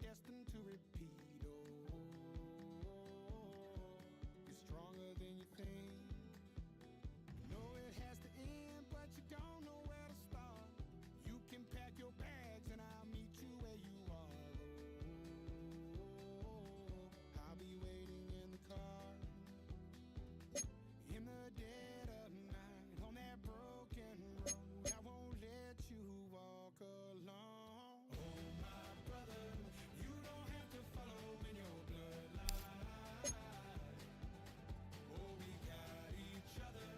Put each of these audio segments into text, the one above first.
destined to repeat. Oh, you're stronger than you think. You know it has to end, but you don't know where to start. You can pack your bags and I'll meet you where you are. Oh, I'll be waiting in the car. In the dead of night, on that broken road, I won't let you walk alone. Oh, my brother, you don't have to follow in your bloodline. Oh, we got each other,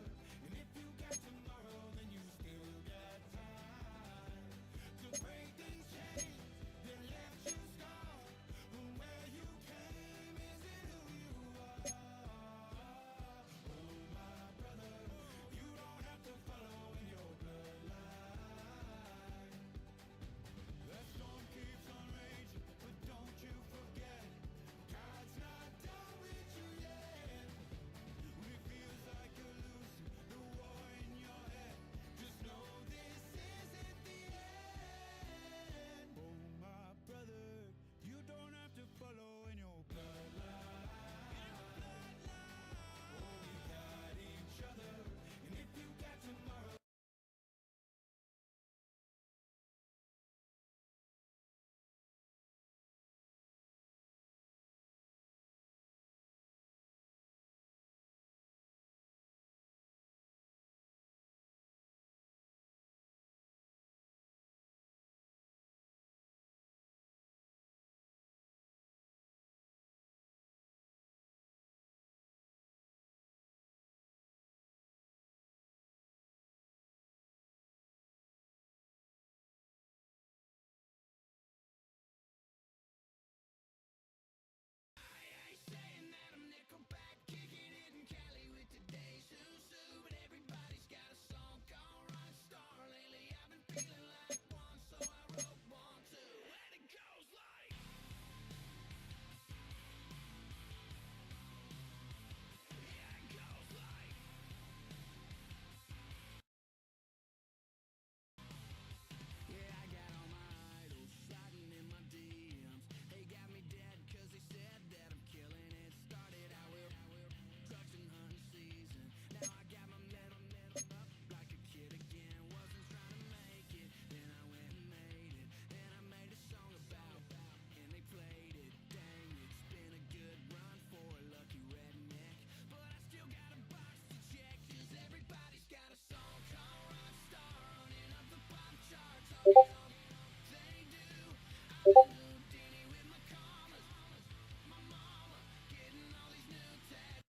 and if you got tomorrow, then you still got time to break these chains that left you scarred. From where you came isn't who you are. Oh, my brother, you don't have to follow in your bloodline. The storm keeps on raging, but don't you forget, God's not done with you yet. When it feels like you're losing the war in your head, just know this isn't the end. Oh, my brother, you don't have to follow in your bloodline. Oh, we got each other, and if you got tomorrow. Saying that I'm Nickelback, kicking it in Cali with today's Susu, but everybody's got a song called Rockstar. Lately I've been feeling like one, so I wrote one too, and it goes like. Yeah, it goes like. Yeah, I got all my idols sliding in my DMs. They got me dead cause they said that I'm killing it. Started out with drugs and hunting season. Now I got my mental up like a kid again. Wasn't trying to make it, then I went and made it. Then I made a song about and they played it. Dang, it's been a good run for a lucky redneck, but I still got a box to check, cause everybody's got a song called Rockstar, running up the pop charts. They do. I'm Houdini with my commas. My mama getting all these new tats.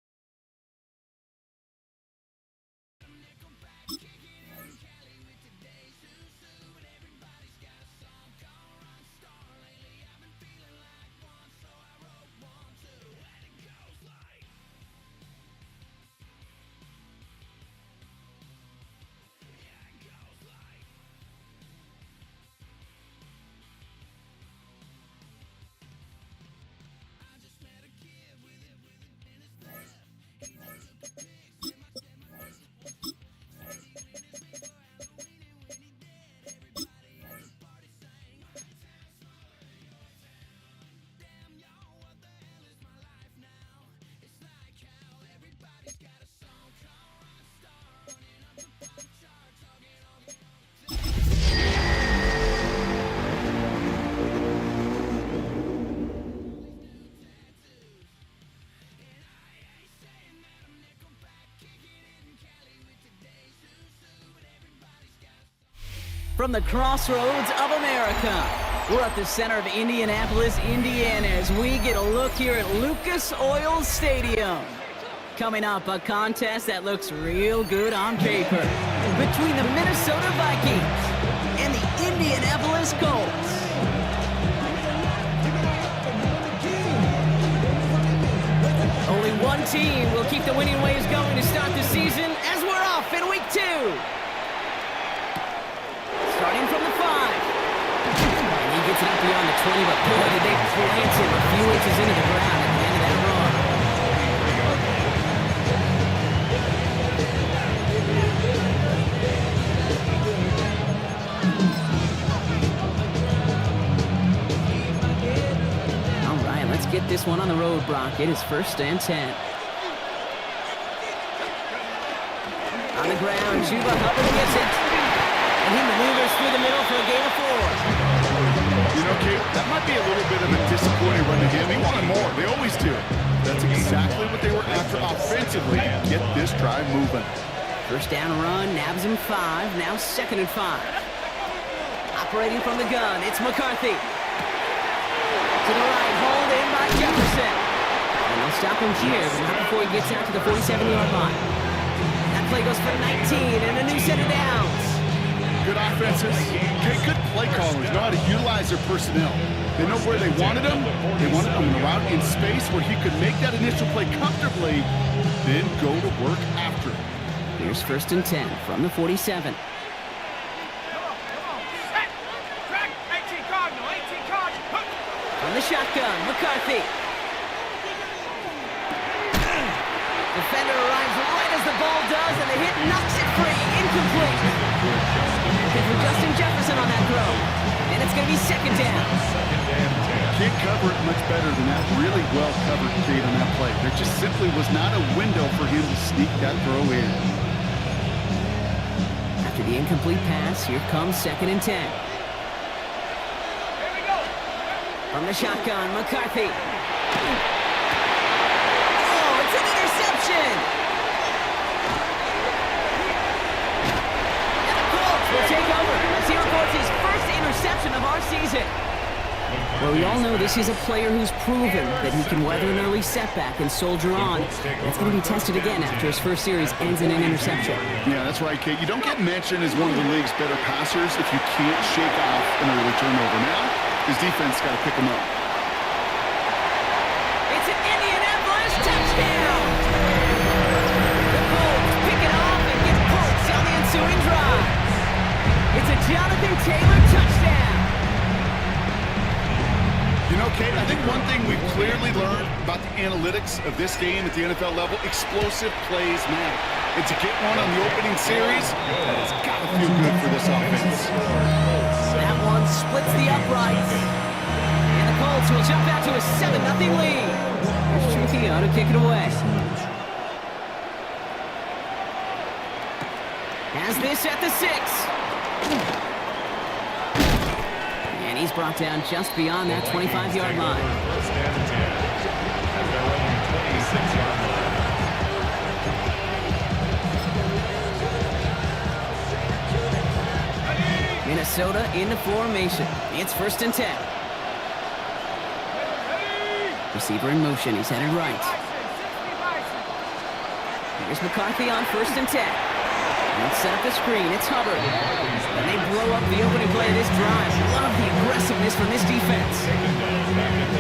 I'm Nickelback, kicking it in Cali with today's Susu, but everybody's got a song called Rockstar. Lately I've been feeling like one, so I wrote one too, and it goes like. Yeah, it goes like. I just met a kid with it in his breath. He just took a pic, said my said he went as me for Halloween, and when he did, everybody at the party sang. My town smaller than your town. Damn, y'all, what the hell is my life now? It's like how everybody's got a song called Rockstar, running up the pop chart, talking all the From the crossroads of America, we're at the center of Indianapolis, Indiana, as we get a look here at Lucas Oil Stadium. Coming up, a contest that looks real good on paper between the Minnesota Vikings and the Indianapolis Colts. Only one team will keep the winning ways going to start the season, as we're off in week 2. Starting from the 5. And he gets it up beyond the 20, but boy, did they plant him a few inches into the ground at the end of that run. one on the road, Brock. It is 1st and 10. On the ground, Chuba Hubbard gets it. And he maneuvers through the middle for a gain of 4. You know, Kate, that might be a little bit of a disappointing run to him. He wanted more. They always do. That's exactly what they were after offensively. Get this drive moving. First down run, nabs him 5. Now 2nd and 5. Operating from the gun, it's McCarthy. To the right, hauled in by Jefferson. And they'll stop him here, but not before he gets out to the 47-yard line. That play goes for 19 and a new set of downs. Good offenses. Good play callers know how to utilize their personnel. They know where they wanted him. They wanted him in a route in space where he could make that initial play comfortably, then go to work after it. Here's 1st and 10 from the 47. From the shotgun, McCarthy. Defender arrives right as the ball does, and the hit knocks it free. Incomplete. Looking for Justin Jefferson on that throw. And it's going to be 2nd down. Can't cover it much better than that. Really well covered, Kate, on that play. There just simply was not a window for him to sneak that throw in. After the incomplete pass, here comes 2nd and 10. From the shotgun, McCarthy. Oh, it's an interception! And the Colts will take over as he records his first interception of our season. Well, we all know this is a player who's proven that he can weather an early setback and soldier on. That's going to be tested again after his first series ends in an interception. Yeah, that's right, Kate. You don't get mentioned as one of the league's better passers if you can't shake off an early turnover. Now, his defense got to pick him up. It's an Indianapolis touchdown! The Colts pick it off and get points on the ensuing drive. It's a Jonathan Taylor touchdown! You know, Kate, I think one thing we've clearly learned about the analytics of this game at the NFL level, explosive plays matter. And to get one on the opening series, it's got to feel good for this offense. That one splits the uprights. And the Colts will jump out to a 7-0 lead. Here's Trujillo to kick it away. Has this at the 6. And he's brought down just beyond that 25-yard line. First and 10. At their own 26-yard line. Minnesota in the formation. It's 1st and 10. Receiver in motion. He's headed right. Here's McCarthy on 1st and 10. Let's set up the screen. It's Hubbard. And they blow up the opening play of this drive. Love the aggressiveness from this defense.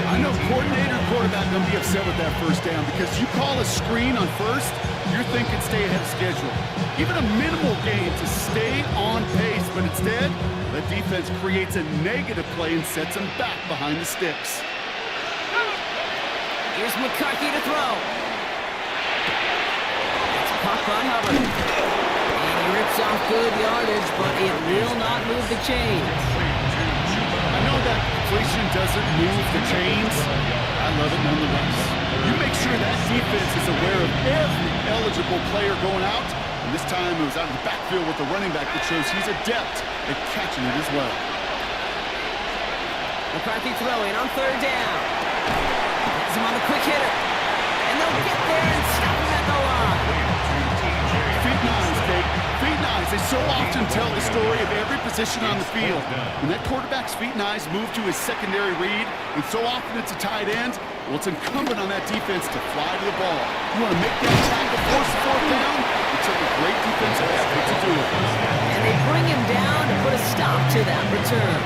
I know coordinator and quarterback going to be upset with that first down because you call a screen on first, you're thinking stay ahead of schedule. Even a minimal gain to stay on pace, but instead, the defense creates a negative play and sets them back behind the sticks. Here's McCarthy to throw. It's caught by Hubbard. And he rips off good yardage, but it will not move the chains. I know that completion doesn't move the chains. I love it nonetheless. You make sure that defense is aware of every eligible player going out. And this time it was out of the backfield with the running back that shows he's adept at catching it as well. McCarthy throwing on 3rd down. Has him on the quick hitter. And they'll get there and stop him at the line. Feet nines, Kate. Feet nines. They so often tell the story of every position on the field. When that quarterback's feet nines move to his secondary read, and so often it's a tight end, well, it's incumbent on that defense to fly to the ball. You want to make that tackle, force the 4th down. It took a great defensive effort to do it. And they bring him down to put a stop to that return.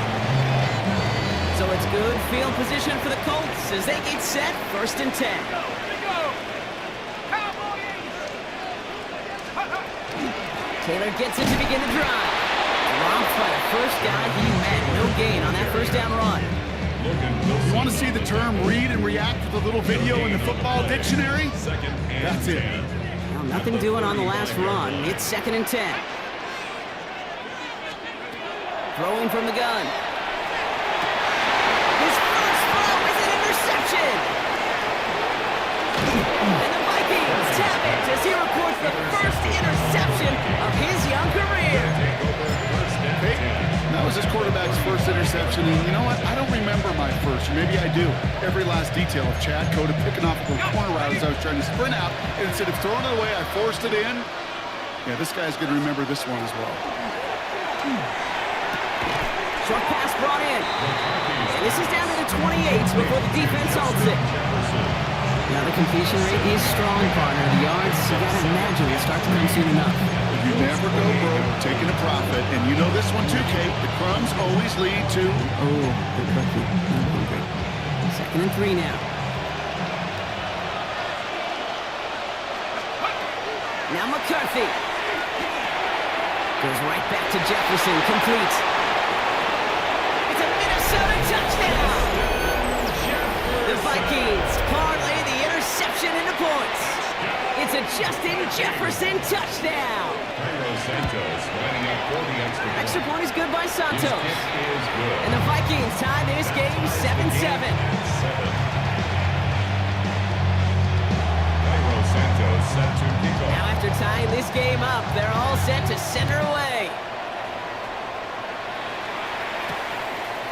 So it's good field position for the Colts as they get set 1st and 10. Taylor gets it to begin the drive. Dropped by the first guy he met. No gain on that 1st down run. You want to see the term read and react with a little video in the football dictionary? That's it. Well, nothing doing on the last run. It's 2nd and 10. Throwing from the gun. His first throw is an interception. the first interception of his young career. That was his quarterback's first interception, and you know what? I don't remember my first, or maybe I do. Every last detail of Chad Cota picking off a corner route as I was trying to sprint out, and instead of throwing it away, I forced it in. Yeah, this guy's going to remember this one as well. Short pass brought in. And this is down to the 28 before the defense halts it. Now the completion rate is strong, partner. The yards, you got to imagine, will start to come soon enough. You never go broke taking a profit, and you know this one too, Kate. The crumbs always lead to... Oh, good cookie. I'm hungry. 2nd and 3 now. Now McCarthy. Goes right back to Jefferson. Complete. It's a Minnesota touchdown! The Vikings parlay the interception into points. It's a Justin Jefferson touchdown. Extra point is good by Santos. And the Vikings tie this game 7-7. Now after tying this game up, they're all set to center away.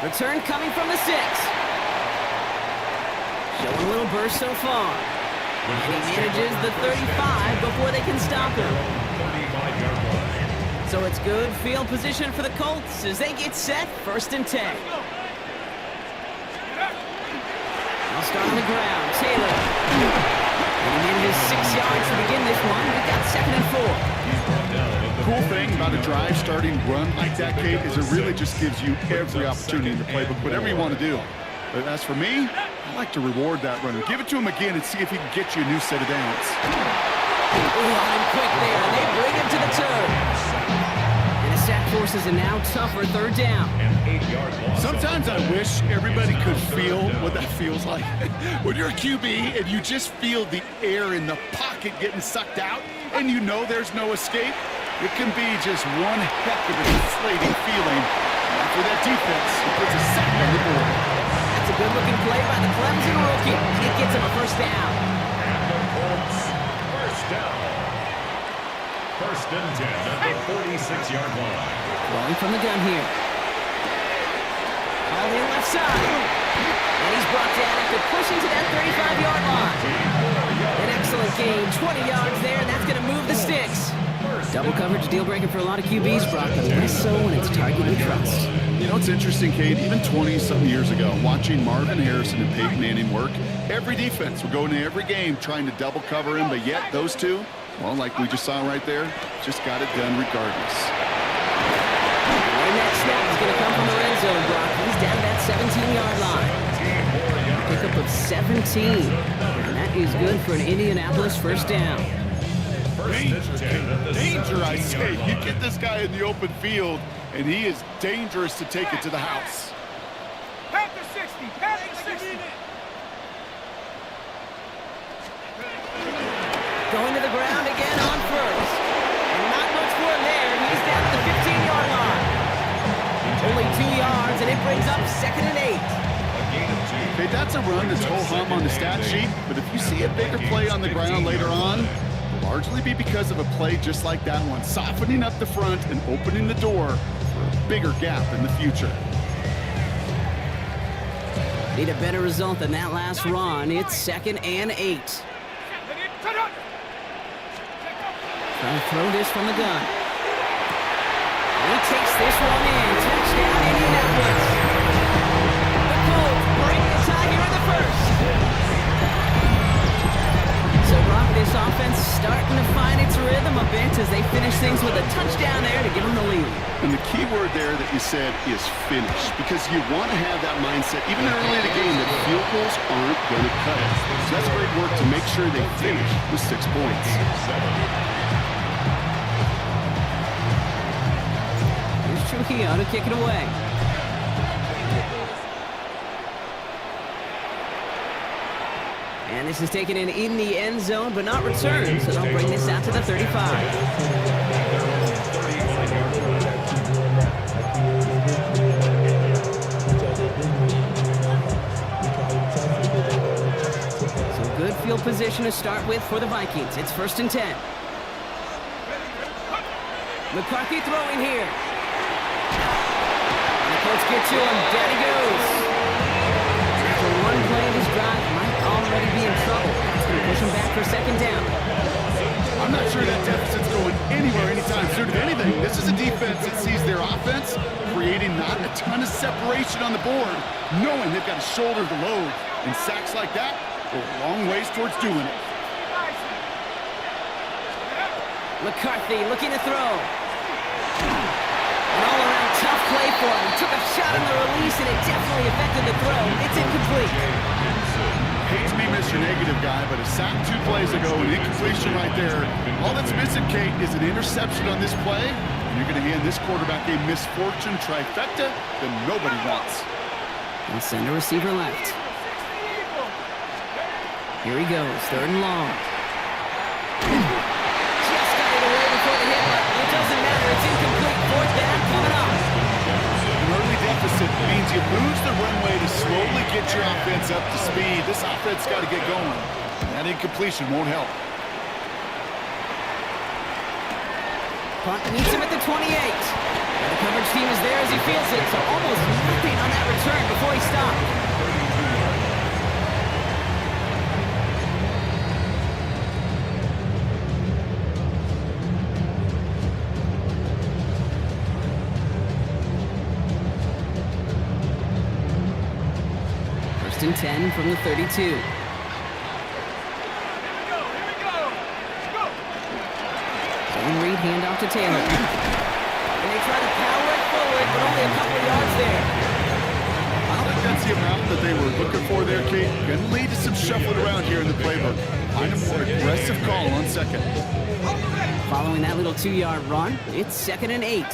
Return coming from the 6. Showing a little burst so far. And he manages the 35 before they can stop him. So it's good field position for the Colts as they get set 1st and 10. They'll start on the ground. Taylor. And he manages 6 yards to begin this one. We've got 2nd and 4. Cool thing about a drive starting run like that, Kate, is it really just gives you every opportunity in the playbook, whatever you want to do. But as for me, I like to reward that runner. Give it to him again and see if he can get you a new set of downs. Line quick there, and they bring him to the turf. And the sack forces a now tougher 3rd down. Sometimes I wish everybody could feel what that feels like. When you're a QB and you just feel the air in the pocket getting sucked out, and you know there's no escape, it can be just one heck of a deflating feeling. For that defense, it puts a sack on the board. That's a good-looking play by the Clemson rookie. It gets him a 1st down. And the Colts, 1st down. 1st and 10 at the 46-yard line. Rolling from the gun here. All in left side. And he's brought down after pushing to that 35-yard line. An excellent gain, 20 yards there, and that's going to move the sticks. Double coverage deal breaker for a lot of QBs, Brock, but less so when it's target you trust. You know, it's interesting, Kate, even 20-something years ago, watching Marvin Harrison and Peyton Manning work, every defense would go into every game trying to double cover him, but yet those two, well, like we just saw right there, just got it done regardless. And that snap is going to come from the red zone, Brock. He's down that 17-yard line. Pickup of 17. And that is good for an Indianapolis 1st down. Danger, I say. You get this guy in the open field, and he is dangerous to take it to the house. Pack the 60. Pack the 60. Going to the ground again on 1st. And not much for him there. He's down at the 15-yard line. Only 2 yards, and it brings up 2nd and 8. Okay, that's a run that's ho-hum on the stat sheet, but if you see a bigger play on the ground later on, largely be because of a play just like that one, softening up the front and opening the door for a bigger gap in the future. Need a better result than that last run. It's 2nd and 8. Trying to throw this from the gun. And he takes this one in. Touchdown, Indianapolis. The Colts break the tie here in the 1st. So, Brock, this offense starting to find its rhythm a bit as they finish things with a touchdown there to give them the lead. And the key word there that you said is finish, because you want to have that mindset, even early in the game, that field goals aren't going to cut it. So that's great work to make sure they finish with 6 points. Here's Trujillo to kick it away. And this is taken in the end zone, but not returned, so they'll bring this out to the 35. So good field position to start with for the Vikings. It's 1st and 10. McCarthy throwing here. And the Colts get to him. Down he goes. After one play of his drive, might already be in trouble. That's going to push him back for second down. I'm not sure that deficit's going anywhere anytime soon. If anything, this is a defense that sees their offense creating not a ton of separation on the board, knowing they've got to shoulder the load. And sacks like that go a long ways towards doing it. McCarthy looking to throw. An all-around tough play for him. He took a shot on the release, and it definitely affected the throw. It's incomplete. Hate to be Mr. Negative guy, but a sack 2 plays ago, an incompletion right there. All that's missing, Kate, is an interception on this play, and you're going to hand this quarterback a misfortune trifecta that nobody wants. And send a receiver left. Here he goes, 3rd and long. Just got it away before the hit, but it doesn't matter. It's incomplete. 4th down coming up. An early deficit means you lose the runway to slowly get your offense up to speed. This offense got to get going. That incompletion won't help. Punt meets him at the 28. And the coverage team is there as he feels it, so almost nothing on that return before he stopped. First and 10 from the 32. Reed handoff to Taylor. And they try to power it forward, but only a couple of yards there. I don't think that's the amount that they were looking for there, Kate. Going to lead to some shuffling around here in the playbook. Find a more aggressive call on second. Following that little 2-yard run, it's 2nd and 8.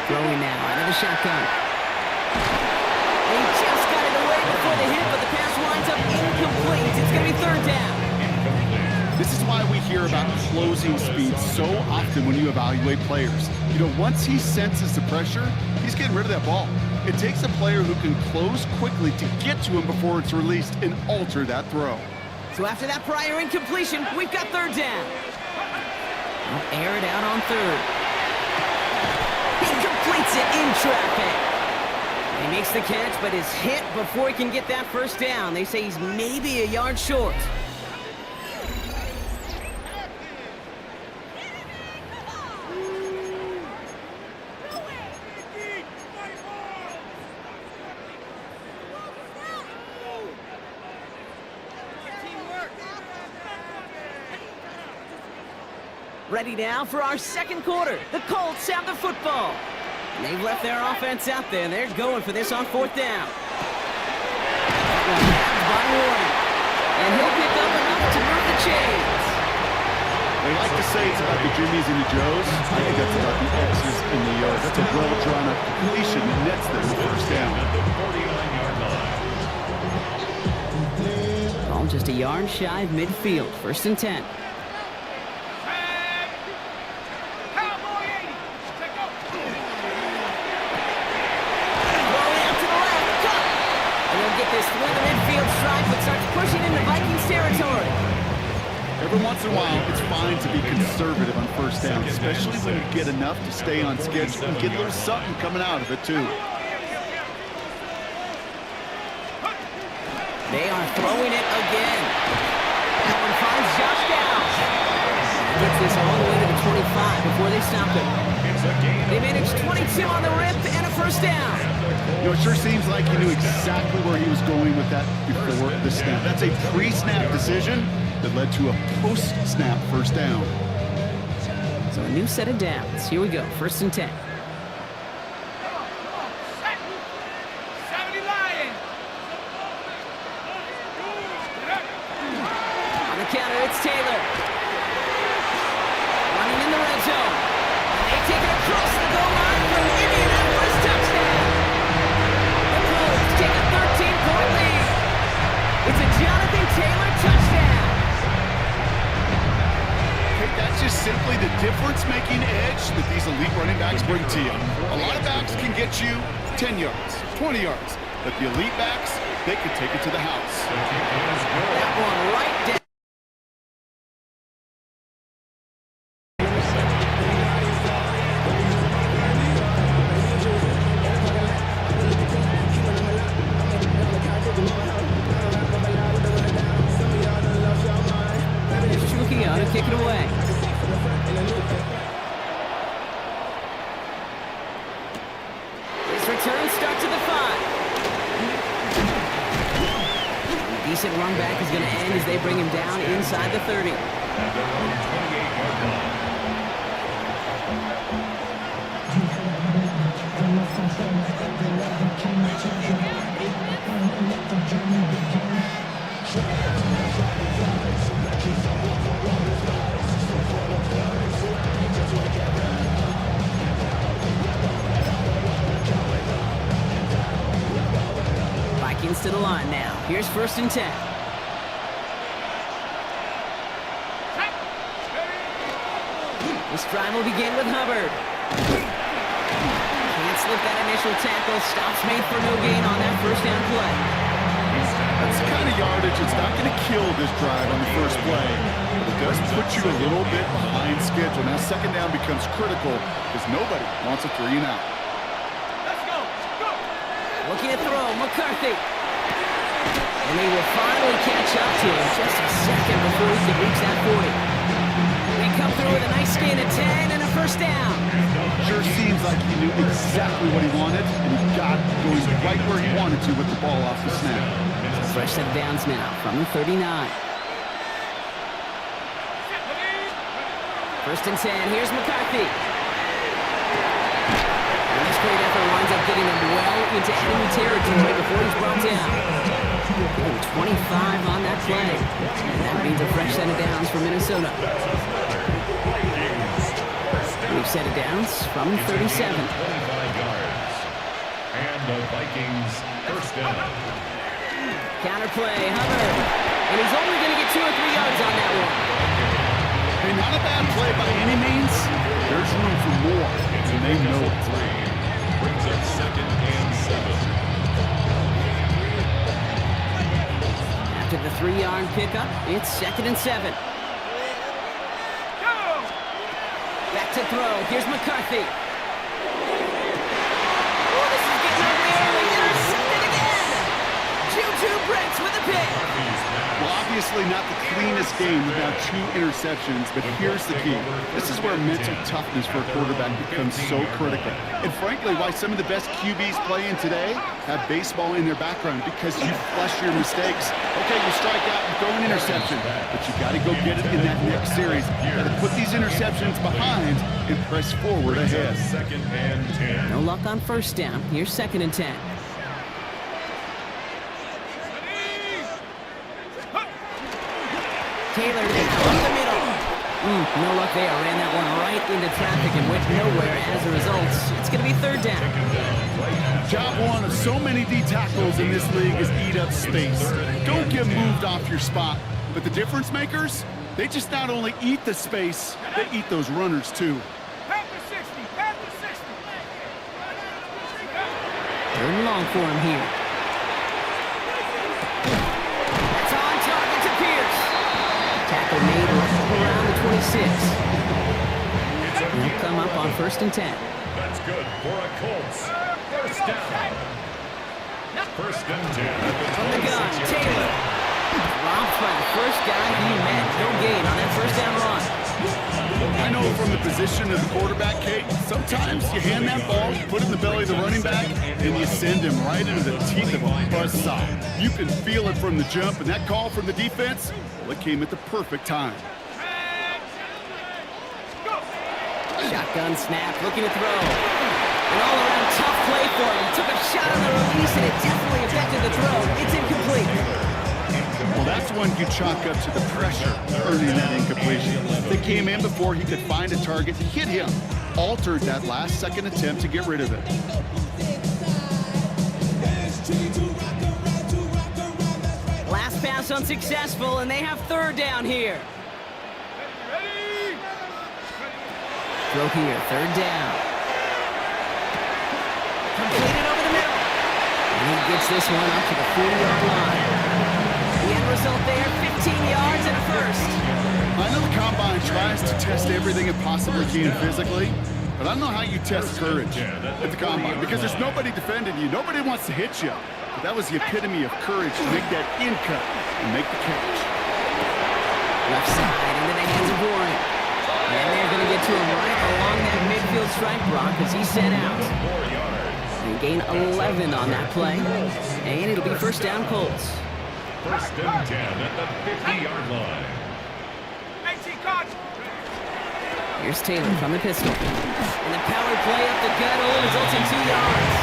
Throwing now out of the shotgun. He just got it away before the hit, but the pass winds up incomplete. It's going to be 3rd down. This is why we hear about closing speed so often when you evaluate players. You know, once he senses the pressure, he's getting rid of that ball. It takes a player who can close quickly to get to him before it's released and alter that throw. So after that prior incompletion, we've got 3rd down. They'll air it out on 3rd. He completes it in traffic. He makes the catch, but is hit before he can get that 1st down. They say he's maybe a yard short. Ready now for our 2nd quarter. The Colts have the football. And they've left their offense out there. They're going for this on 4th down. By Warren. And he'll pick up enough to move the chains. They like to say it's about the Jimmies and the Joes. I think that's about the X's and the O's. That's a well-drawn-up completion that nets them the 1st down. Ball just a yard shy of midfield. 1st and 10. Through the midfield strike, but starts pushing into Vikings territory. Every once in a while, it's fine to be conservative on 1st down, especially when you get enough to stay on schedule and get a little something coming out of it, too. They are throwing it again. That one finds Josh Downs. Gets this all the way to the 25 before they stop it. They managed 22 on the rip and a 1st down. You know, it sure seems like he knew exactly where he was going with that before the snap. That's a pre-snap decision that led to a post-snap 1st down. So a new set of downs. Here we go, 1st and 10. On the counter, it's Taylor. Running in the red zone. And they take it across the goal line from Indianapolis. Touchdown. The Colts take a 13-point lead. It's a Jonathan Taylor touchdown. Hey, that's just simply the difference-making edge that these elite running backs bring to you. A lot of backs can get you 10 yards, 20 yards, but the elite backs, they could take it to the house. That one right down. Wk to kick it away. His return starts at the 5. Decent run back is going to end as they bring him down inside the 30. Vikings to the line now. Here's 1st and 10. This drive will begin with Hubbard. Can't slip that initial tackle. Stops made for no gain on that 1st down play. That's the kind of yardage it's not going to kill this drive on the first play. But it does put you a little bit behind schedule. Now 2nd down becomes critical because nobody wants a 3 and out. Looking to throw, McCarthy. And he will finally catch up to him just a second before he can reach that 40. They come through with a nice gain of 10 and a 1st down. Sure seems like he knew exactly what he wanted, and he got going right where he wanted to with the ball off the snap. Fresh set of downs now from the 39. 1st and 10, here's McCarthy. This great effort winds up getting him well into enemy territory before he's brought down. Giving 25 on that play. And that means a fresh set of downs for Minnesota. We've set of downs from 37. And the Vikings 1st down. Counter play, Hubbard. And he's only going to get 2 or 3 yards on that one. Hey, not a bad play by any means. There's room for more, and they know it. Brings up 2nd and 7. After the 3-yard pickup, it's 2nd and 7. Back to throw. Here's McCarthy. Oh, this is getting ugly early. Intercepted again. Juju breaks with a pick. Well, obviously not the cleanest game without 2 interceptions, but here's the key. This is where mental toughness for a quarterback becomes so critical. And frankly, why some of the best QBs playing today have baseball in their background, because you flush your mistakes. Okay, you strike out, you throw an interception, but you got to go get it in that next series. You got to put these interceptions behind and press forward ahead. 2nd and 10. No luck on 1st down. Here's 2nd and 10. Taylor up the middle. No luck there. Ran that one right into traffic and went nowhere. As a result, it's going to be 3rd down. Job one of so many D tackles in this league is eat up space. Don't get moved off your spot. But the difference makers, they just not only eat the space, they eat those runners too. Pass to 60. Pass to 60. 3rd and long for him here. That's on target to Pierce. Tackle made right around the 26. He'll come up on 1st and 10. That's good for a Colts 1st down. 1st and 10 From the gun, Taylor. Dropped by the first guy he met. No gain on that 1st down run. I know from the position of the quarterback, Kate, sometimes you hand that ball, you put it in the belly of the running back, and you send him right into the teeth of a buzzsaw. You can feel it from the jump, and that call from the defense, well, it came at the perfect time. Shotgun snap, looking to throw. An all-around tough play for him. Took a shot on the release, and it definitely affected the throw. It's incomplete. Well, that's one you chalk up to the pressure earning that incompletion. They came in before he could find a target, hit him, altered that last-second attempt to get rid of it. Last pass unsuccessful, and they have 3rd down here. Throw here, 3rd down. Completed over the middle. He gets this one up to the 40-yard line. The end result there, 15 yards and a first. I know the Combine tries to test everything it possibly can physically, but I don't know how you test courage at the Combine because there's nobody defending you. Nobody wants to hit you. But that was the epitome of courage to make that in cut and make the catch. Left side into the hands of Warren. And they're going to get to him right along that midfield stripe, Brock, as he's sent out. They gain 11 on that play. And it'll be first down, Colts. First and 10 at the 50-yard line. Here's Taylor from the pistol. And the power play up the gut results in 2 yards.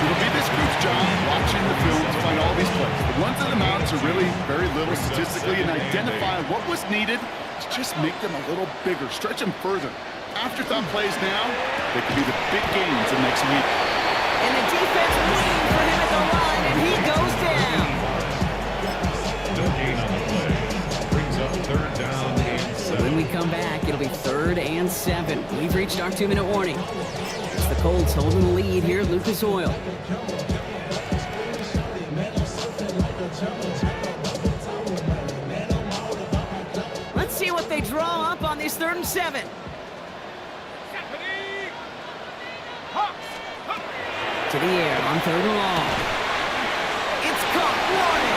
It'll be this group's job watching the film to find all these plays. The ones that amount to really very little statistically and identify what was needed to just make them a little bigger, stretch them further. Afterthought plays now, they could be the big gains of next week. And the defense waiting for him at the line, and he goes down. No gain on the play. Brings up third down and 7. When we come back, it'll be 3rd and 7. We've reached our 2-minute warning. It's the Colts holding the lead here at Lucas Oil. Let's see what they draw up on this 3rd and 7. To the air on 3rd and long. It's caught. Warren.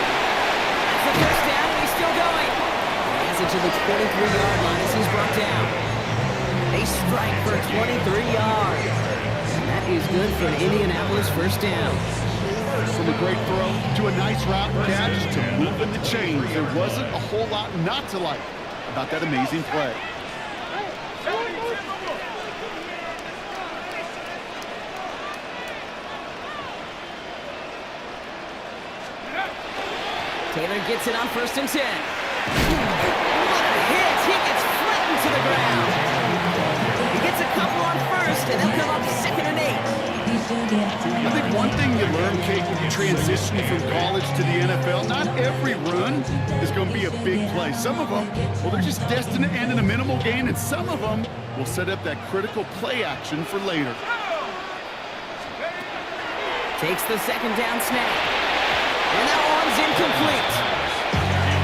That's the first down, and he's still going. He has it to the 23-yard line as he's brought down. They strike for 23 yards. And that is good for an Indianapolis first down. From a great throw to a nice route catch to moving the chains, there wasn't a whole lot not to like about that amazing play. Taylor gets it on 1st and 10. What a hit! He gets flattened to the ground. He gets a couple on 1st, and they'll come up 2nd and 8. I think one thing you learn, Kate, when you transition from college to the NFL, not every run is going to be a big play. Some of them, well, they're just destined to end in a minimal gain, and some of them will set up that critical play action for later. Takes the 2nd down snap. And that one's incomplete.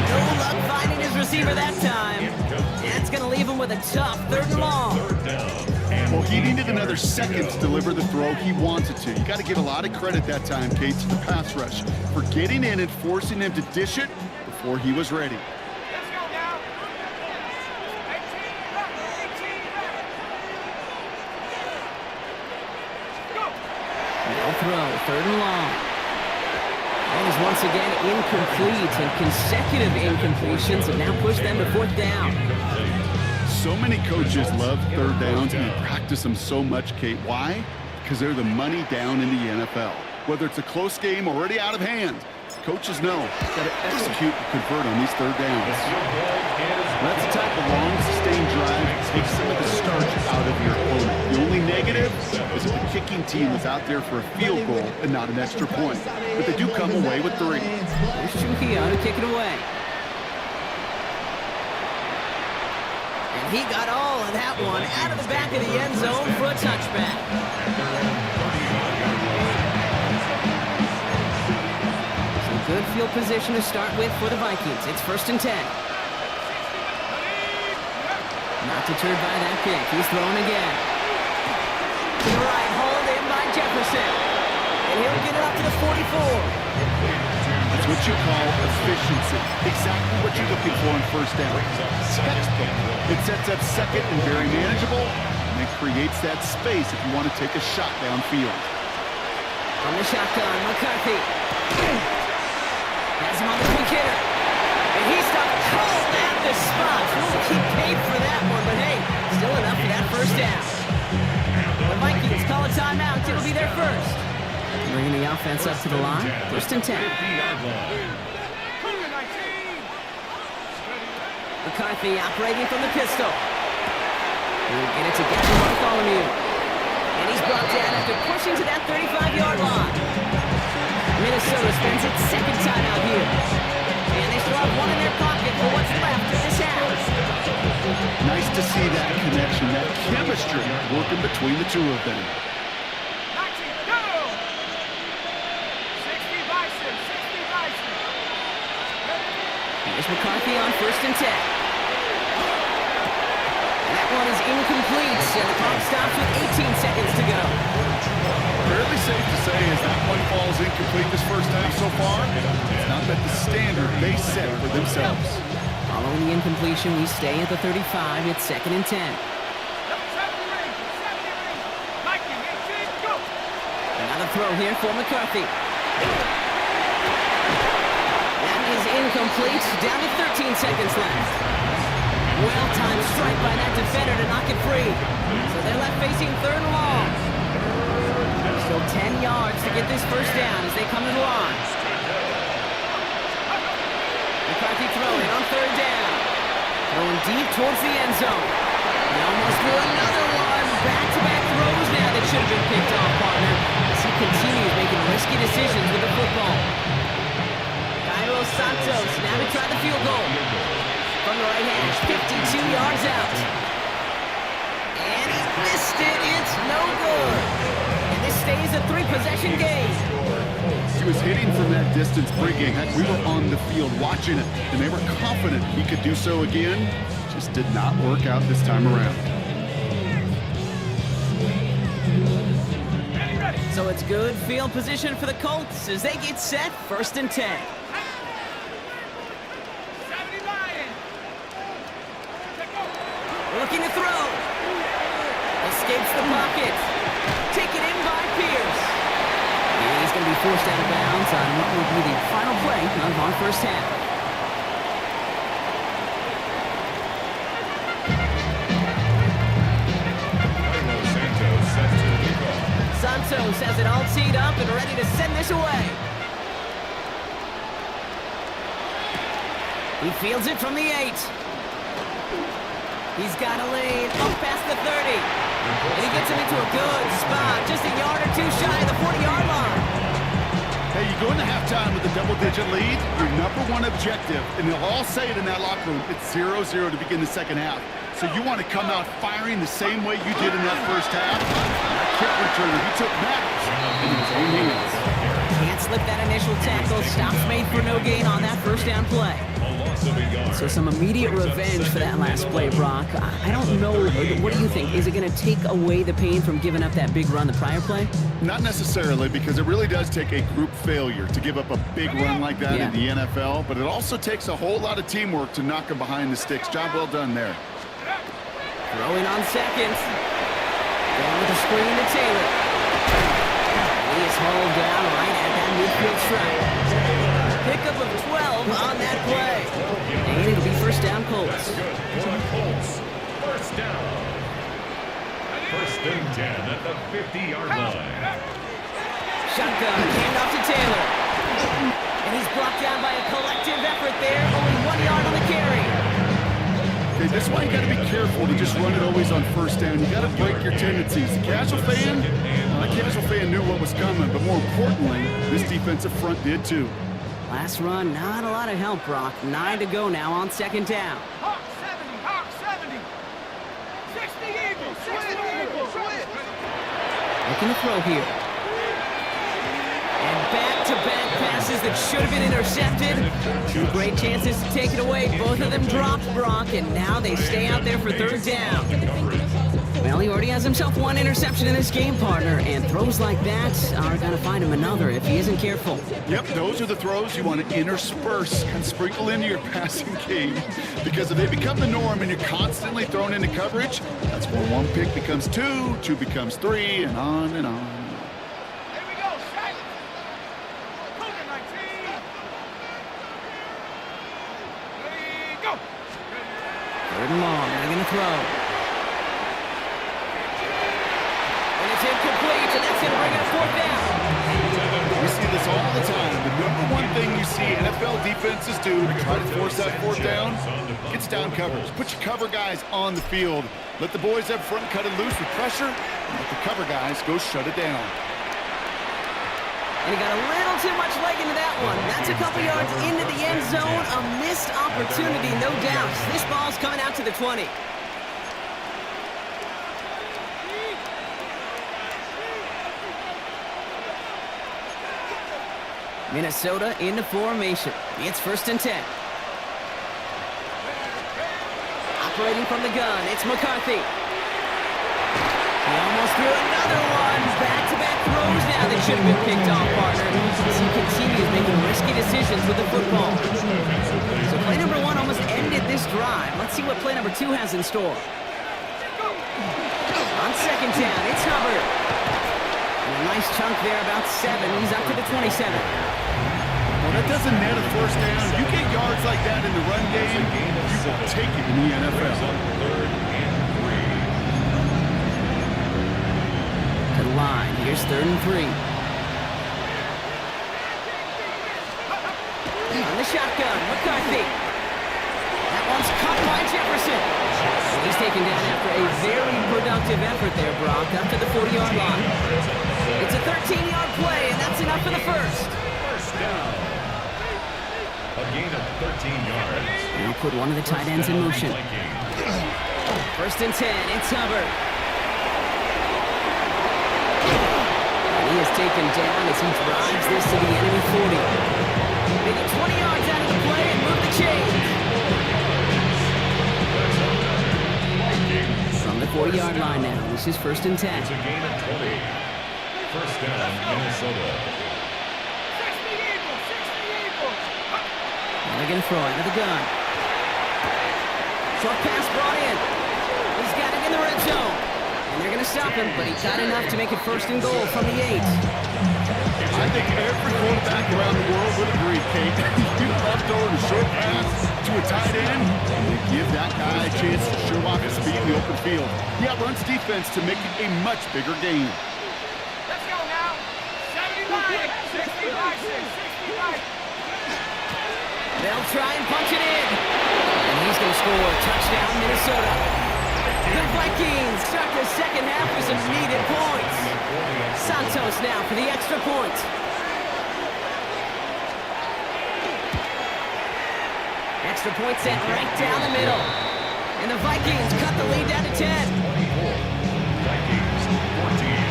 No luck finding his receiver that time. That's going to leave him with a tough 3rd and long. Well, he needed another second to deliver the throw he wanted to. You got to give a lot of credit that time, Kate, to the pass rush for getting in and forcing him to dish it before he was ready. Let's go now. 18, go. No throw, 3rd and long. And he's once again incomplete, and consecutive incompletions have now pushed them to 4th down. So many coaches love 3rd downs and they practice them so much, Kate. Why? Because they're the money down in the NFL. Whether it's a close game already out of hand, coaches know got to execute and convert on these 3rd downs. That's the type of long, sustained drive that takes some of the starch out of your opponent. The only negative is if the kicking team is out there for a field goal and not an extra point. But they do come away with 3. There's Trujillo to kick it away. And he got all of that one out of the back of the end zone for a touchback. Some good field position to start with for the Vikings. It's 1st and 10. Not deterred by that kick. He's throwing again. To the right, hauled in by Jefferson. And he'll get it up to the 44. That's what you call efficiency. Exactly what you're looking for in 1st down. Textbook. It sets up 2nd and very manageable, and it creates that space if you want to take a shot downfield. From the shotgun, McCarthy. Has him on the quick hitter. And he's stopped cold at the spot. He paid for that one, but hey, still enough for that 1st down. The Vikings call a timeout. It'll be their first. Bringing the offense up to the line. 1st and 10. McCarthy operating from the pistol. He'll get it to Gavin Bartholomew. And he's brought down after pushing to that 35-yard line. Minnesota spends its 2nd timeout here. And they still have one in their pocket for what's left of this half. Nice to see that connection, that chemistry working between the two of them. Here's McCarthy on 1st and 10. And that one is incomplete, and the clock stops with 18 seconds to go. Fairly safe to say as that one falls incomplete this first half so far, it's not met the standard they set for themselves. Following the incompletion, we stay at the 35. It's 2nd and 10. Another throw here for McCarthy. That is incomplete. Down to 13 seconds left. Well-timed strike by that defender to knock it free. So they're left facing 3rd and long. Still 10 yards to get this first down as they come to the line. McCarthy throwing on 3rd down. Throwing deep towards the end zone. They almost threw another one. Back-to-back throws now that should have been picked off, partner. As he continues making risky decisions with the football. Cairo Santos now to try the field goal. From the right hash, 52 yards out. And he missed it. It's no good. And this stays a 3-possession game. He was hitting from that distance pregame. Heck, we were on the field watching it, and they were confident he could do so again. Just did not work out this time around. So it's good field position for the Colts as they get set 1st and 10. Looking to throw. Escapes the pocket. Taken in by Pierce. And he's going to be forced out of bounds on what will be the final play of our first half. Santos has it all teed up and ready to send this away. He fields it from the 8. He's got a lead up past the 30. And he gets him into a good spot, just a yard or two shy of the 40-yard line. Hey, you go into halftime with a double-digit lead, your #1 objective, and they'll all say it in that locker room, it's 0-0 to begin the second half. So you want to come out firing the same way you did in that first half. That kick returner, he took matters in his own hands. Can't slip that initial tackle. Stops made for no gain on that first down play. So some immediate revenge for that last play, Brock. I don't know. What do you think? Is it going to take away the pain from giving up that big run the prior play? Not necessarily, because it really does take a group failure to give up a big run like that in the NFL, but it also takes a whole lot of teamwork to knock them behind the sticks. Job well done there. Throwing on 2nd. Going with a screen to Taylor. He is hauled down right at that midfield stripe. Pickup of 12 on that play. And it'll be first down Colts. First down. 1st and 10 at the 50-yard line. Shotgun, hand off to Taylor. And he's blocked down by a collective effort there. Only 1 yard on the carry. Okay, this is why you got to be careful to just run it always on first down. You got to break your tendencies. The casual fan knew what was coming, but more importantly, this defensive front did too. Last run, not a lot of help, Brock. 9 to go now on 2nd down. Hawk 70. 60 Eagles. 60 Eagles. Looking to throw here. And back-to-back passes that should have been intercepted. 2 great chances to take it away. Both of them dropped, Brock, and now they stay out there for 3rd down. Well, he already has himself 1 interception in this game, partner, and throws like that are going to find him another if he isn't careful. Yep, those are the throws you want to intersperse and sprinkle into your passing game, because if they become the norm and you're constantly thrown into coverage, that's when 1 pick becomes 2, 2 becomes 3, and on and on. Here we go. Strike. Cougar 19. Ready, go. 3rd and long, they're going to throw. Incomplete, and that's going to bring up 4th down. We see this all the time. The #1 thing you see NFL defenses do to try to force that 4th down, gets down coverage. Put your cover guys on the field. Let the boys up front cut it loose with pressure, and let the cover guys go shut it down. And he got a little too much leg into that one. That's a couple yards into the end zone. A missed opportunity, no doubt. This ball's coming out to the 20. Minnesota into formation. It's 1st and 10. Operating from the gun, it's McCarthy. He almost threw another one. Back-to-back throws now that should have been picked off, partner. As he continues making risky decisions with the football. So play number 1 almost ended this drive. Let's see what play number 2 has in store. On second down, it's Hubbard. And a nice chunk there, about 7. He's up to the 27. Well, that doesn't net a first down. You get yards like that in the run game, you will take it in the NFL. To the line, here's 3rd and 3. On the shotgun, McCarthy. That one's caught by Jefferson. He's taken down after a very productive effort there, Brock, up to the 40-yard line. It's a 13-yard play, and that's enough for the first. First down. A gain of 13 yards. Now put one of the tight ends in motion. First and 10, it's Hubbard. And he is taken down as he drives this to the enemy 40. Maybe 20 yards out of the play and move the chains. From the 40-yard line now, this is first and 10. It's a gain of 20. First down, Minnesota. Now they're going to throw out of the gun. Short pass brought in. He's got it in the red zone. And they're going to stop him, but he got enough to make it first and goal from the 8. I think every quarterback around the world would agree, Kate. You love throwing a short pass to a tight end, and you give that guy a chance to show off his speed in the open field. He outruns defense to make it a much bigger game. Let's go now. 75, 65, 65. They'll try and punch it in. And he's going to score. Touchdown, Minnesota. The Vikings start the second half with some needed points. Santos now for the extra point. Extra point sent right down the middle. And the Vikings cut the lead down to 10. Vikings 14.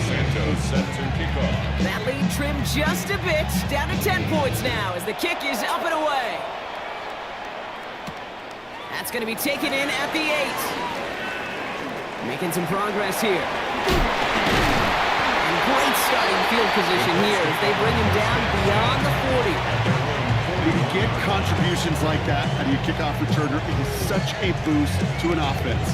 Santos set to kick off. That lead trimmed just a bit, down to 10 points now as the kick is up and away. That's going to be taken in at the 8. Making some progress here. And great starting field position here as they bring him down beyond the 40. When you get contributions like that out of your kickoff returner, it is such a boost to an offense.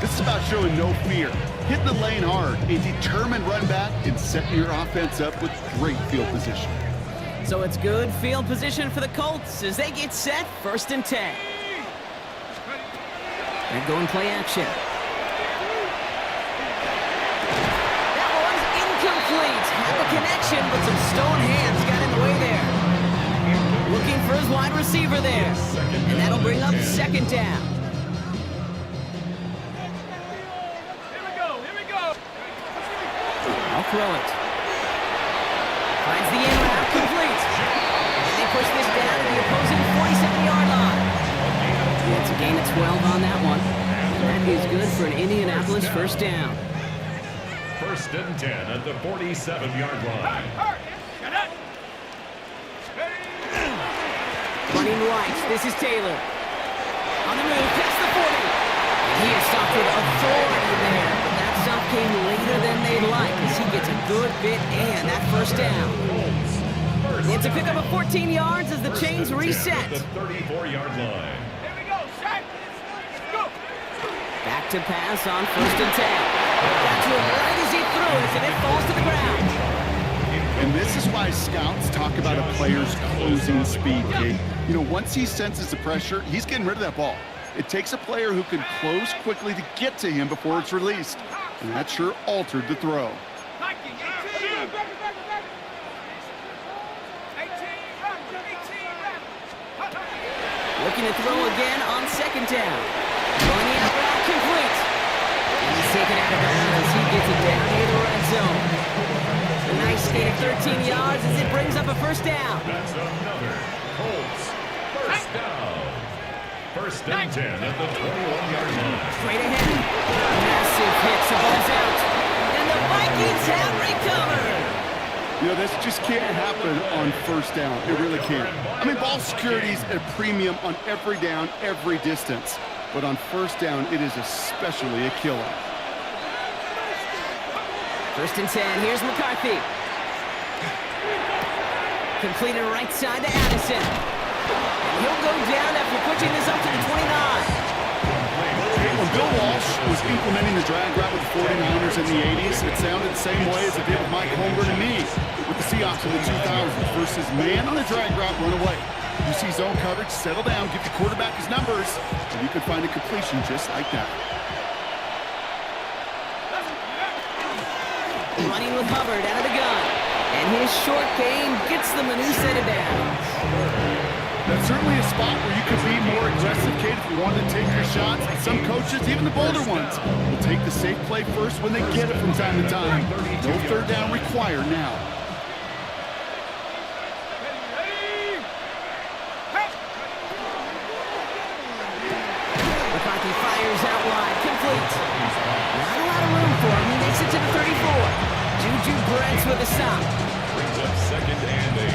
This is about showing no fear, hitting the lane hard, a determined run back, and setting your offense up with great field position. So it's good field position for the Colts as they get set, first and 10. They're going play action. That one's incomplete. Had the connection, but some stone hands got in the way there. Looking for his wide receiver there. And that'll bring up second down. I'll throw it. Finds the in route complete. And they push this down to the opposing 47-yard line. It's a gain of 12 on that one. That is good for an Indianapolis first down. First and 10 at the 47-yard line. Running right, this is Taylor. On the move, past the 40. And he is stopped with authority there. But that stop came later than they'd like as he gets a good bit and that first down. It's a pickup of 14 yards as the chains reset. The 34-yard line. Back to pass on first and 10. Got to him right as he threw it, and it falls to the ground. And this is why scouts talk about a player's closing speed, Kate. You know, once he senses the pressure, he's getting rid of that ball. It takes a player who can close quickly to get to him before it's released. And that sure altered the throw. Looking to throw again on second down. Running out route complete. And he's taken out of bounds as he gets it down near the red zone. A nice gain of 13 yards as it brings up a first down. That's another Colts first down. First and 10 at the 21-yard line. Straight ahead. Massive hit, the ball's out. And the Vikings have recovered. You know, this just can't happen on first down. It really can't. I mean, ball security's at a premium on every down, every distance. But on first down, it is especially a killer. 1st and 10. Here's McCarthy. Completed right side to Addison. And he'll go down after pushing this up to the 29. When Bill Walsh was implementing the drag route with the 49ers in the 80s, it sounded the same way as it did with Mike Holmgren and me with the Seahawks in the 2000s versus man on a drag route, run away. You see zone coverage, settle down, give the quarterback his numbers, and you can find a completion just like that. Running with Hubbard out of the gun. And his short game gets them a new set of downs. That's certainly a spot where you could be more aggressive, Kate, if you wanted to take your shots. Some coaches, even the bolder ones, will take the safe play first when they get it from time to time. No third down required now. McCarthy fires out wide, complete. Not a lot of room for him. He makes it to the 34. Juju Brents with a stop. Brings up 2nd and 8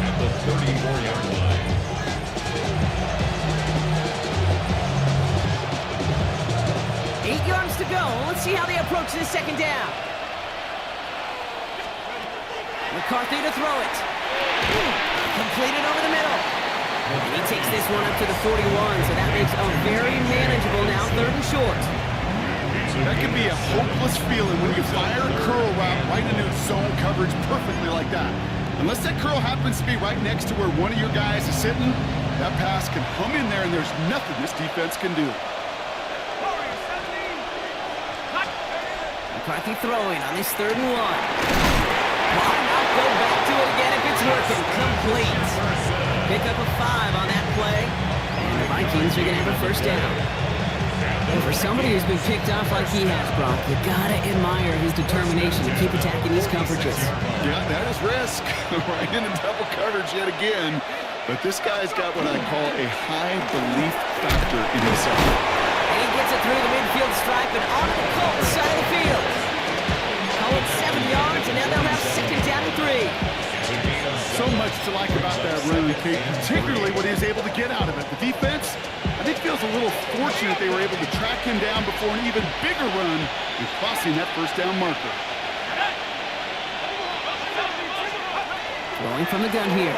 at the 34-yard line. 8 yards to go. Let's see how they approach this 2nd down. McCarthy to throw it. Completed over the middle. And he takes this one up to the 41, so that makes a very manageable now 3rd and short. That can be a hopeless feeling when you fire a curl route right into zone coverage perfectly like that. Unless that curl happens to be right next to where one of your guys is sitting, that pass can hum in there and there's nothing this defense can do. McCarthy throwing on this 3rd and 1. Why not go back to it again if it's working? Complete. Pick up a 5 on that play. And the Vikings are going to have a 1st down. And for somebody who's been picked off like he has, Brock, you got to admire his determination to keep attacking these coverages. Yeah, that is risk. Right into double coverage yet again. But this guy's got what I call a high belief factor in himself. And he gets it through the midfield stripe and onto the Colts side of the field. Call it 7 yards, and now they'll have 2nd down and 3. So much to like about that run, Kate, particularly what he was able to get out of it. The defense, I think, feels a little fortunate they were able to track him down before an even bigger run and crossing that 1st down marker. Throwing from the gun here.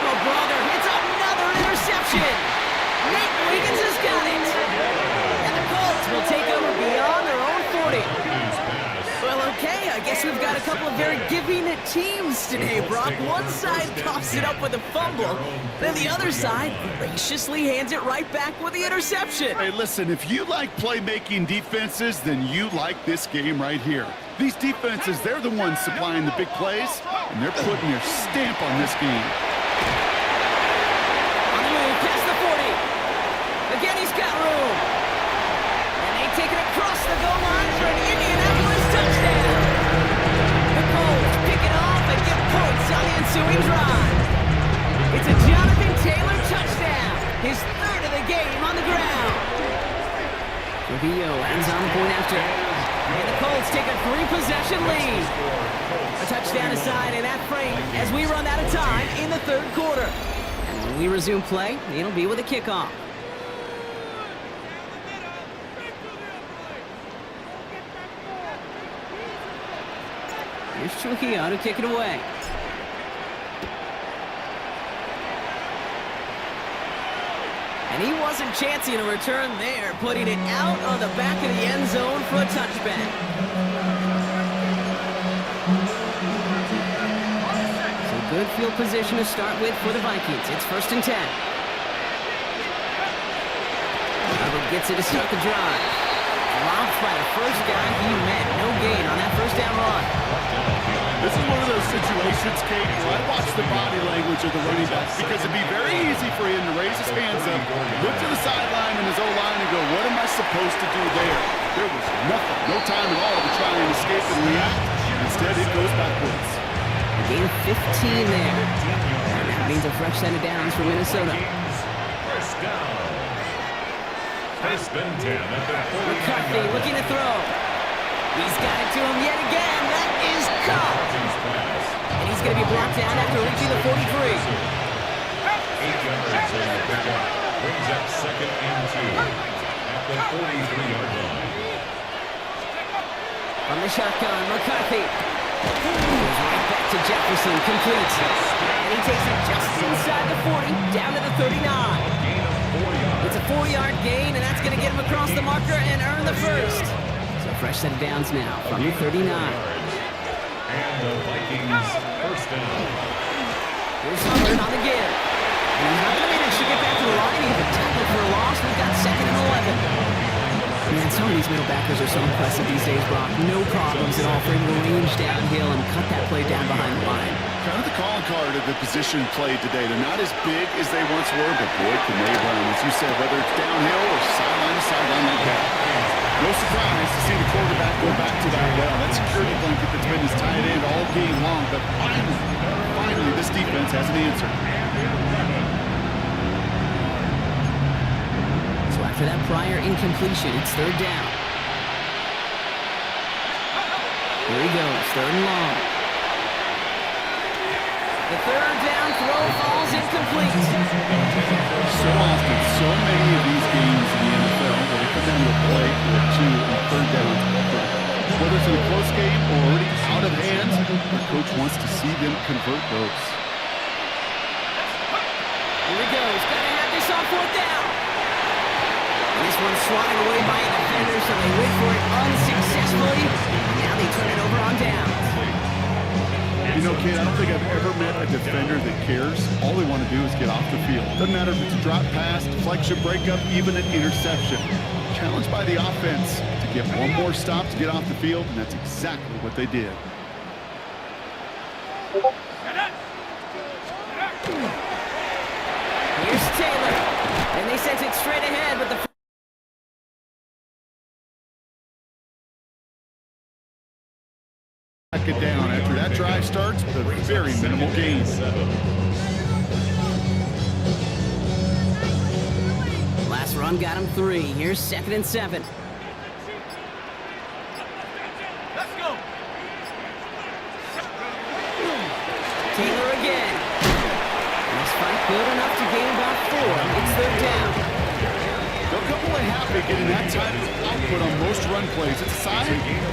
Oh, brother, it's another interception. Nate Wiggins has got it. And the Colts will take over beyond their own 40. Well, okay, I guess we've got a couple of very giving teams today, Brock. One side coughs it up with a fumble, then the other side graciously hands it right back with the interception. Hey, listen, if you like playmaking defenses, then you like this game right here. These defenses, they're the ones supplying the big plays, and they're putting their stamp on this game. On the move, past the 40. Again, he's got room. And they take it across the goal line for an Indianapolis touchdown. The Colts pick it off and get points on the ensuing drive. It's a Jonathan Taylor touchdown, his 3rd of the game on the ground. Trujillo ends on the point after. And the Colts take a 3-possession lead. A touchdown aside in that frame as we run out of time in the 3rd quarter. And when we resume play, it'll be with a kickoff. Here's Trujillo to kick it away. And he wasn't chancing a return there, putting it out on the back of the end zone for a touchback. So good field position to start with for the Vikings. It's 1st and 10. Hubbard gets it to start the drive. Dropped by the first guy he met. No gain on that 1st down run. This is one of those situations, Kate, where I watch the body language of the running back because it'd be very easy for him to raise his hands up, look to the sideline and his O-line and go, what am I supposed to do there? There was nothing, no time at all to try and escape and react. Instead, it goes backwards. A gain of 15 there. And that means a fresh set of downs for Minnesota. 1st down. 1st and 10 at the 40. McCarthy looking to throw. He's got it to him yet again. second and 2 at the 43-yard line. From the shotgun, McCarthy. Goes right back to Jefferson, completes. And he takes it just inside the 40, down to the 39. It's a 4-yard gain, and that's going to get him across the marker and earn the first. So fresh set of downs now from the 39. And the Vikings first down. Here's Hubbard on the give. And he's not going to manage to get back to the line. He's tackled for a loss. We've got second and 11. Man, some of these middle backers are so impressive these days, Brock. No problems at all for him to range downhill and cut that play down behind the line. Kind of the calling card of the position played today. They're not as big as they once were, but boy, can they run. As you said, whether it's downhill or sideline to sideline like that. No surprise to see the quarterback go back to that well. That security blanket that's been his tight end all game long, but finally, this defense has an answer. After that prior incompletion, it's third down. Here he goes, third and long. The third down throw falls incomplete. So often, so many of these games in the NFL, where they put down to a play or two on third down. Whether it's in a close game or already out of hand, the coach wants to see them convert those. Here he goes, gotta have this on fourth down. This one's swatted away by a defender, so they wait for it unsuccessfully. Now they turn it over on downs. You know, kid, I don't think I've ever met a defender that cares. All they want to do is get off the field. Doesn't matter if it's a drop pass, deflection, breakup, even an interception. Challenged by the offense to get one more stop to get off the field, and that's exactly what they did. Here's Taylor, and they sent it straight ahead with the... It down after that drive starts with a very minimal gain. Last run got him 3. Here's second and 7. Let's go. Taylor again. This fight good enough to gain about 4. It's third down. They'll come away happy getting that type of output on most run plays. It's a sign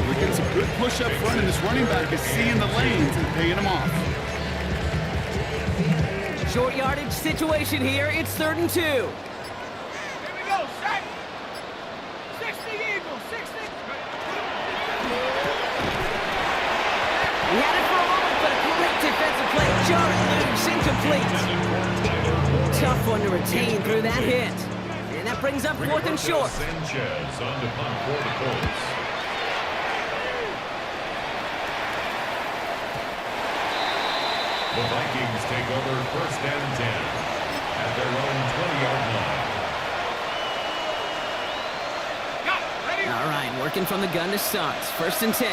we're getting some good push up front, and this running back is seeing the lanes and paying them off. Short yardage situation here. It's third and 2. Here we go, set. 60 Eagles, 60. He had it for a moment, but a great defensive play. Jarred loose, incomplete. Tough one to retain through that hit. And that brings up fourth and short. Sanchez on the punt for the Colts. The Vikings take over first and 10 at their own 20-yard line. All right, working from the gun to start. First and 10.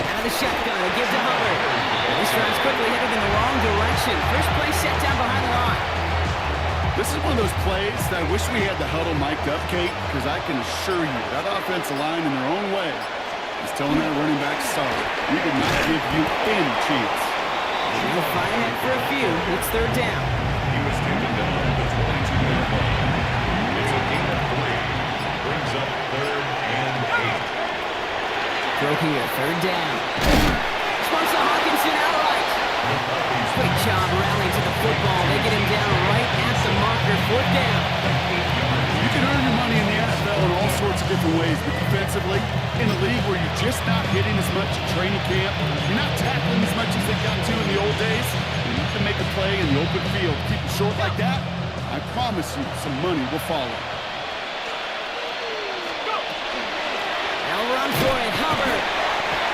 Out of the shotgun, they give to Hubbard. This drive's quickly headed in the wrong direction. First play set down behind the line. This is one of those plays that I wish we had the huddle mic'd up, Kate, because I can assure you that offensive line in their own way is telling that running back solid. We did not give you any chance. And they'll fight ahead for a few. It's third down. He was taken down at the 22-yard line. It's a gain of 3. Brings up third and 8. Throw here, third down. Sparks to Hawkinson outright. Great job rallying to the football. They get him down right at the marker. Fourth down. You can earn your money in the NFL in all sorts of different ways, but defensively, in a league where you're just not hitting as much at training camp, you're not tackling as much as they got to in the old days, and you can make a play in the open field. Keep it short like that, I promise you some money will follow. They'll run for it. Hubbard.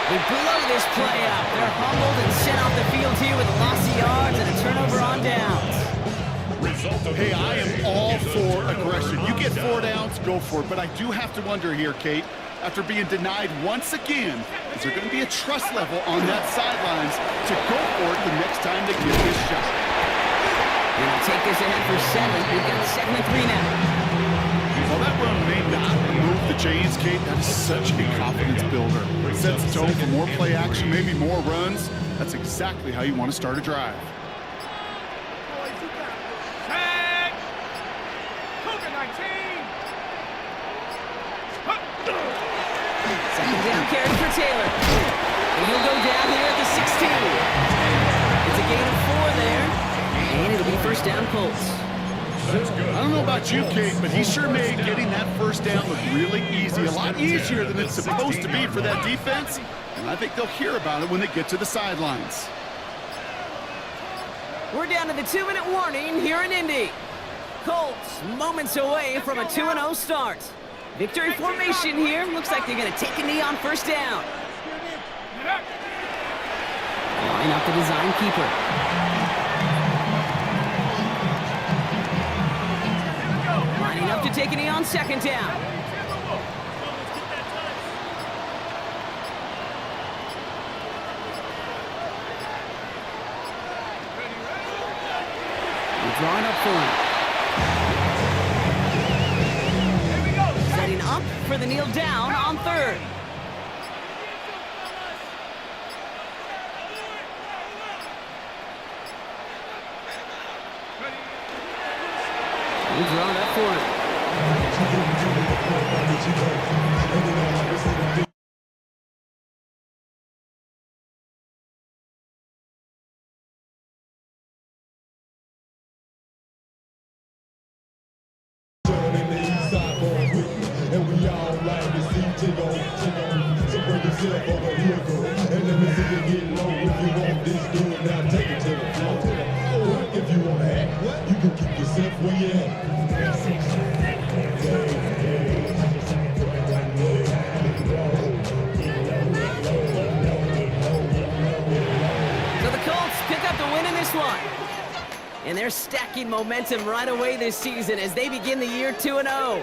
They blow this play up. They're humbled and sent off the field here with a loss of yards and a turnover on downs. Hey, I am all for aggression. You get 4 downs, go for it. But I do have to wonder here, Kate, after being denied once again, is there going to be a trust level on that sidelines to go for it the next time they get this shot? And they'll take this ahead for 7. We've got second and 3 now. While that run may not move the chains, Kate, that is such a confidence builder. It sets the tone for more play action, maybe more runs. That's exactly how you want to start a drive. Boys, you got Second down carry for Taylor. And he'll go down here at the 16. It's a gain of 4 there. And it'll be first down Colts. I don't know about you, Kate, but he sure made getting that first down look really easy. A lot easier than it's supposed to be for that defense. And I think they'll hear about it when they get to the sidelines. We're down to the 2-minute warning here in Indy. Colts moments away from a 2-0 start. Victory formation here. Looks like they're going to take a knee on first down. Line up the design keeper. Lining up to take a knee on second down. Drawing up for him. Setting up for the kneel down on third. He's drawing up for him. And they're stacking momentum right away this season as they begin the year 2-0.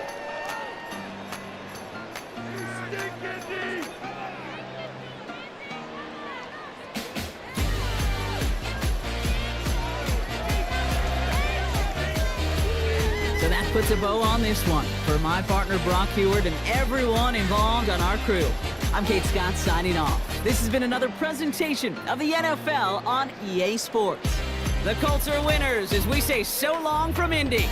So that puts a bow on this one. For my partner Brock Heward and everyone involved on our crew, I'm Kate Scott signing off. This has been another presentation of the NFL on EA Sports. The Colts are winners as we say so long from Indy.